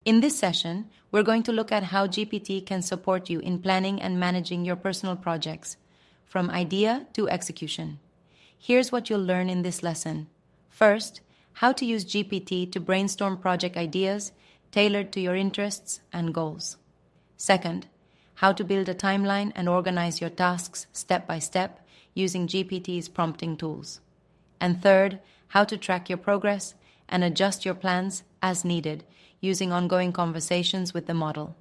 In this session, we're going to look at how GPT can support you in planning and managing your personal projects, from idea to execution. Here's what you'll learn in this lesson. First, how to use GPT to brainstorm project ideas tailored to your interests and goals. Second, how to build a timeline and organize your tasks step by step using GPT's prompting tools. And third, how to track your progress and adjust your plans as needed using ongoing conversations with the model.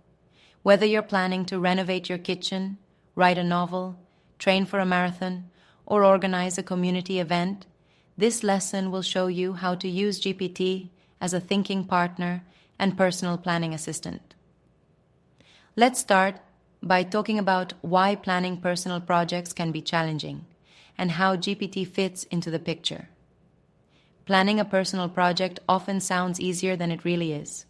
Whether you're planning to renovate your kitchen, write a novel, train for a marathon, or organize a community event, this lesson will show you how to use GPT as a thinking partner and personal planning assistant. Let's start by talking about why planning personal projects can be challenging and how GPT fits into the picture. Planning a personal project often sounds easier than it really is.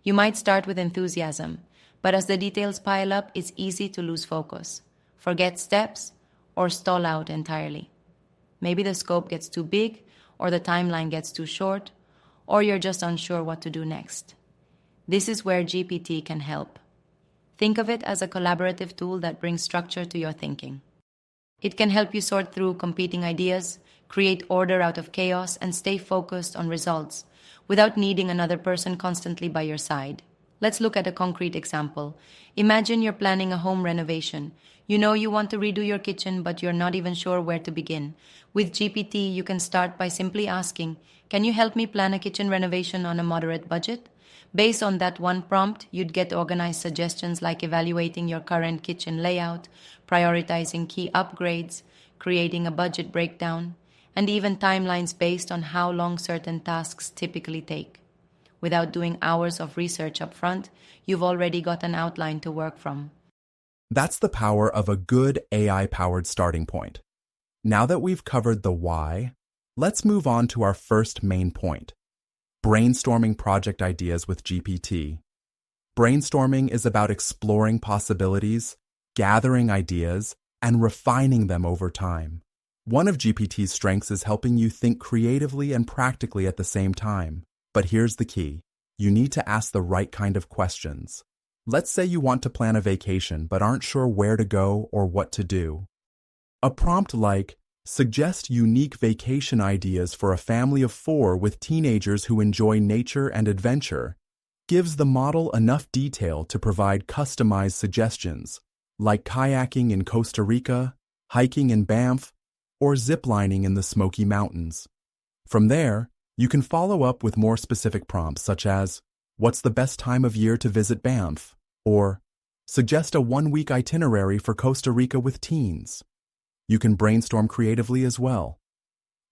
You might start with enthusiasm, but as the details pile up, it's easy to lose focus, forget steps, or stall out entirely. Maybe the scope gets too big, or the timeline gets too short, or you're just unsure what to do next. This is where GPT can help. Think of it as a collaborative tool that brings structure to your thinking. It can help you sort through competing ideas, create order out of chaos, and stay focused on results without needing another person constantly by your side. Let's look at a concrete example. Imagine you're planning a home renovation. You know you want to redo your kitchen, but you're not even sure where to begin. With GPT, you can start by simply asking, "Can you help me plan a kitchen renovation on a moderate budget?" Based on that one prompt, you'd get organized suggestions like evaluating your current kitchen layout, prioritizing key upgrades, creating a budget breakdown, and even timelines based on how long certain tasks typically take. Without doing hours of research up front, you've already got an outline to work from. That's the power of a good AI-powered starting point. Now that we've covered the why, let's move on to our first main point: brainstorming project ideas with GPT. Brainstorming is about exploring possibilities, gathering ideas, and refining them over time. One of GPT's strengths is helping you think creatively and practically at the same time. But here's the key. You need to ask the right kind of questions. Let's say you want to plan a vacation but aren't sure where to go or what to do. A prompt like, "Suggest unique vacation ideas for a family of 4 with teenagers who enjoy nature and adventure," gives the model enough detail to provide customized suggestions, like kayaking in Costa Rica, hiking in Banff, or ziplining in the Smoky Mountains. From there, you can follow up with more specific prompts such as, "What's the best time of year to visit Banff?" or "Suggest a 1-week itinerary for Costa Rica with teens." You can brainstorm creatively as well.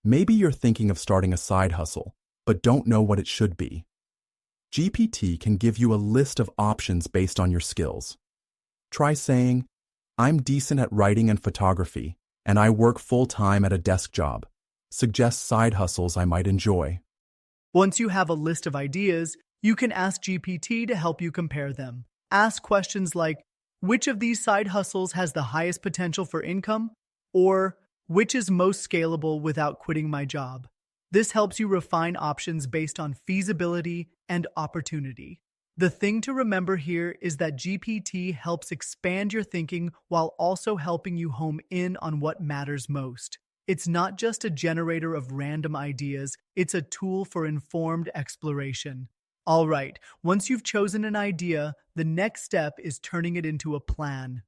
Maybe you're thinking of starting a side hustle, but don't know what it should be. GPT can give you a list of options based on your skills. Try saying, "I'm decent at writing and photography, and I work full-time at a desk job. Suggest side hustles I might enjoy." Once you have a list of ideas, you can ask GPT to help you compare them. Ask questions like, "Which of these side hustles has the highest potential for income?" or "Which is most scalable without quitting my job?" This helps you refine options based on feasibility and opportunity. The thing to remember here is that GPT helps expand your thinking while also helping you home in on what matters most. It's not just a generator of random ideas, it's a tool for informed exploration. All right, once you've chosen an idea, the next step is turning it into a plan.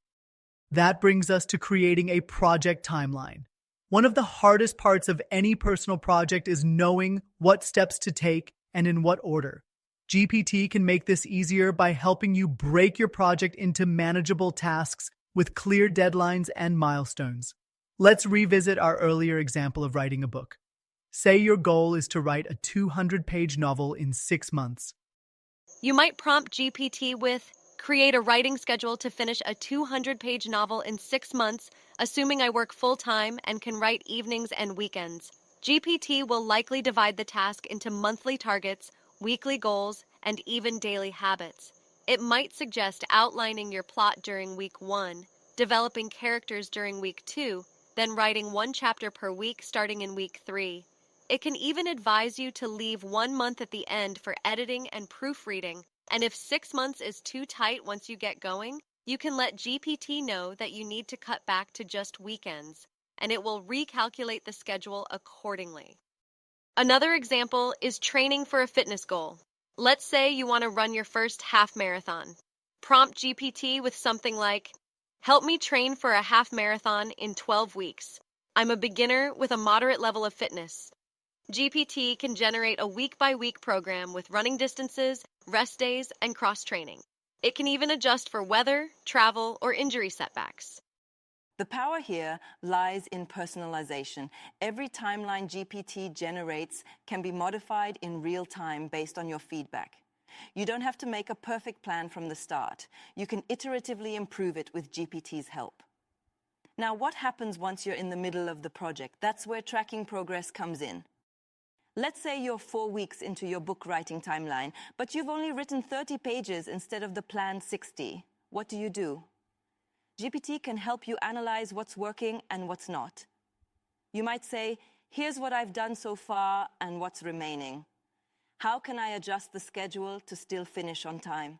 That brings us to creating a project timeline. One of the hardest parts of any personal project is knowing what steps to take and in what order. GPT can make this easier by helping you break your project into manageable tasks with clear deadlines and milestones. Let's revisit our earlier example of writing a book. Say your goal is to write a 200-page novel in 6 months. You might prompt GPT with, "Create a writing schedule to finish a 200-page novel in 6 months, assuming I work full-time and can write evenings and weekends." GPT will likely divide the task into monthly targets, weekly goals, and even daily habits. It might suggest outlining your plot during week 1, developing characters during week 2, then writing 1 chapter per week starting in week 3. It can even advise you to leave 1 month at the end for editing and proofreading, And if 6 months is too tight once you get going, you can let GPT know that you need to cut back to just weekends, and it will recalculate the schedule accordingly. Another example is training for a fitness goal. Let's say you want to run your first half marathon. Prompt GPT with something like, "Help me train for a half marathon in 12 weeks. I'm a beginner with a moderate level of fitness." GPT can generate a week-by-week program with running distances, rest days, and cross-training. It can even adjust for weather, travel, or injury setbacks. The power here lies in personalization. Every timeline GPT generates can be modified in real time based on your feedback. You don't have to make a perfect plan from the start. You can iteratively improve it with GPT's help. Now, what happens once you're in the middle of the project? That's where tracking progress comes in. Let's say you're 4 weeks into your book writing timeline, but you've only written 30 pages instead of the planned 60. What do? GPT can help you analyze what's working and what's not. You might say, "Here's what I've done so far and what's remaining. How can I adjust the schedule to still finish on time?"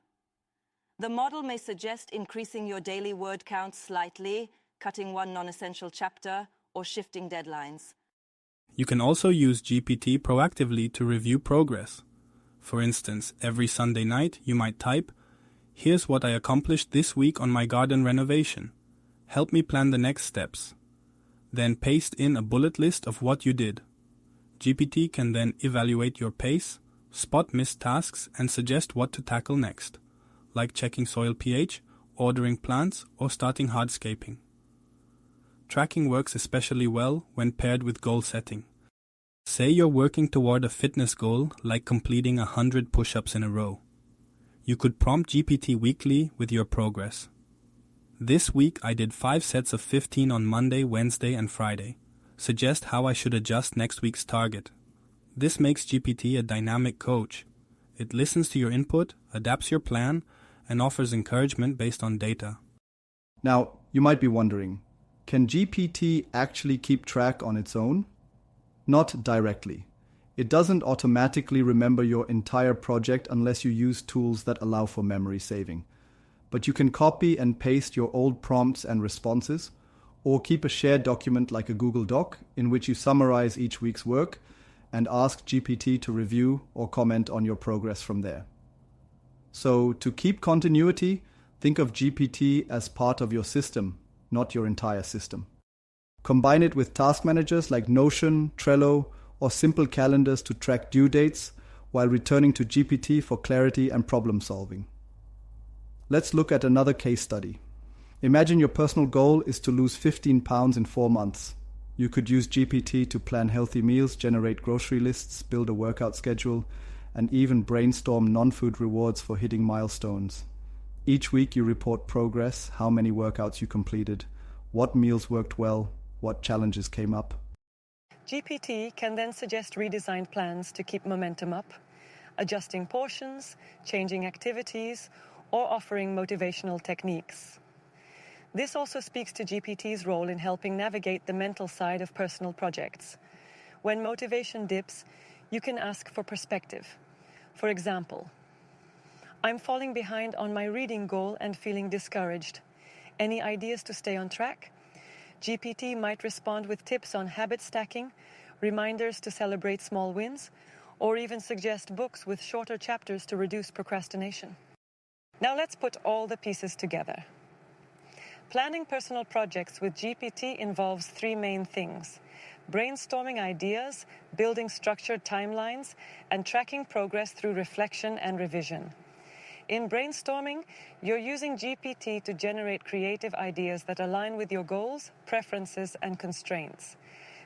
The model may suggest increasing your daily word count slightly, cutting one non-essential chapter, or shifting deadlines. You can also use GPT proactively to review progress. For instance, every Sunday night you might type, "Here's what I accomplished this week on my garden renovation. Help me plan the next steps." Then paste in a bullet list of what you did. GPT can then evaluate your pace, spot missed tasks, and suggest what to tackle next, like checking soil pH, ordering plants, or starting hardscaping. Tracking works especially well when paired with goal setting. Say you're working toward a fitness goal like completing 100 push-ups in a row. You could prompt GPT weekly with your progress. "This week I did 5 sets of 15 on Monday, Wednesday, and Friday. Suggest how I should adjust next week's target." This makes GPT a dynamic coach. It listens to your input, adapts your plan, and offers encouragement based on data. Now, you might be wondering, can GPT actually keep track on its own? Not directly. It doesn't automatically remember your entire project unless you use tools that allow for memory saving. But you can copy and paste your old prompts and responses, or keep a shared document like a Google Doc in which you summarize each week's work and ask GPT to review or comment on your progress from there. So, to keep continuity, think of GPT as part of your system, not your entire system. Combine it with task managers like Notion, Trello, or simple calendars to track due dates while returning to GPT for clarity and problem solving. Let's look at another case study. Imagine your personal goal is to lose 15 pounds in 4 months. You could use GPT to plan healthy meals, generate grocery lists, build a workout schedule, and even brainstorm non-food rewards for hitting milestones. Each week you report progress, how many workouts you completed, what meals worked well, what challenges came up. GPT can then suggest redesigned plans to keep momentum up, adjusting portions, changing activities, or offering motivational techniques. This also speaks to GPT's role in helping navigate the mental side of personal projects. When motivation dips, you can ask for perspective. For example, "I'm falling behind on my reading goal and feeling discouraged. Any ideas to stay on track?" GPT might respond with tips on habit stacking, reminders to celebrate small wins, or even suggest books with shorter chapters to reduce procrastination. Now let's put all the pieces together. Planning personal projects with GPT involves 3 main things: brainstorming ideas, building structured timelines, and tracking progress through reflection and revision. In brainstorming, you're using GPT to generate creative ideas that align with your goals, preferences, and constraints.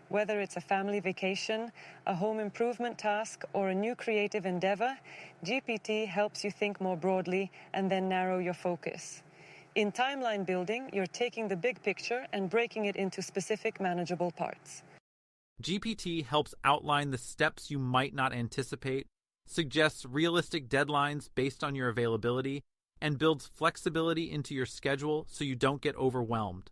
Whether it's a family vacation, a home improvement task, or a new creative endeavor, GPT helps you think more broadly and then narrow your focus. In timeline building, you're taking the big picture and breaking it into specific manageable parts. GPT helps outline the steps you might not anticipate, suggests realistic deadlines based on your availability, and builds flexibility into your schedule so you don't get overwhelmed.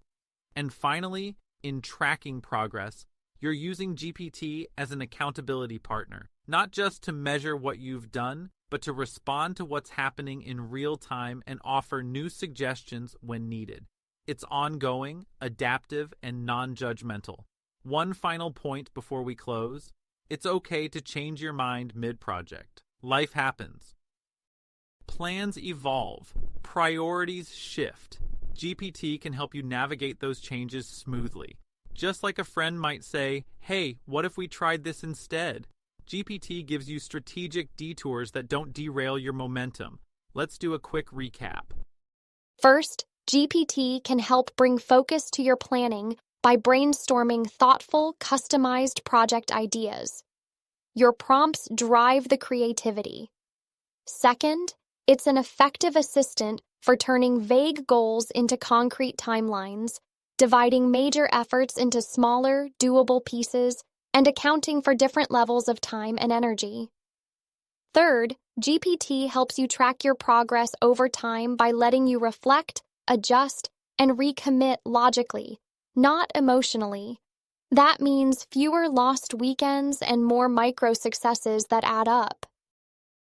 And finally, in tracking progress, you're using GPT as an accountability partner, not just to measure what you've done, but to respond to what's happening in real time and offer new suggestions when needed. It's ongoing, adaptive, and non-judgmental. One final point before we close. It's okay to change your mind mid-project. Life happens. Plans evolve. Priorities shift. GPT can help you navigate those changes smoothly. Just like a friend might say, "Hey, what if we tried this instead?" GPT gives you strategic detours that don't derail your momentum. Let's do a quick recap. First, GPT can help bring focus to your planning by brainstorming thoughtful, customized project ideas. Your prompts drive the creativity. Second, it's an effective assistant for turning vague goals into concrete timelines, dividing major efforts into smaller, doable pieces, and accounting for different levels of time and energy. Third, GPT helps you track your progress over time by letting you reflect, adjust, and recommit logically, not emotionally. That means fewer lost weekends and more micro successes that add up.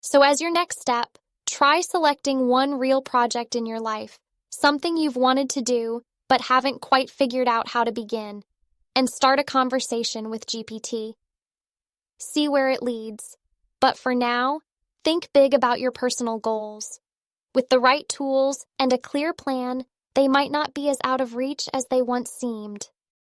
So as your next step, try selecting one real project in your life, something you've wanted to do but haven't quite figured out how to begin, and start a conversation with GPT. See where it leads. But for now, think big about your personal goals. With the right tools and a clear plan, they might not be as out of reach as they once seemed.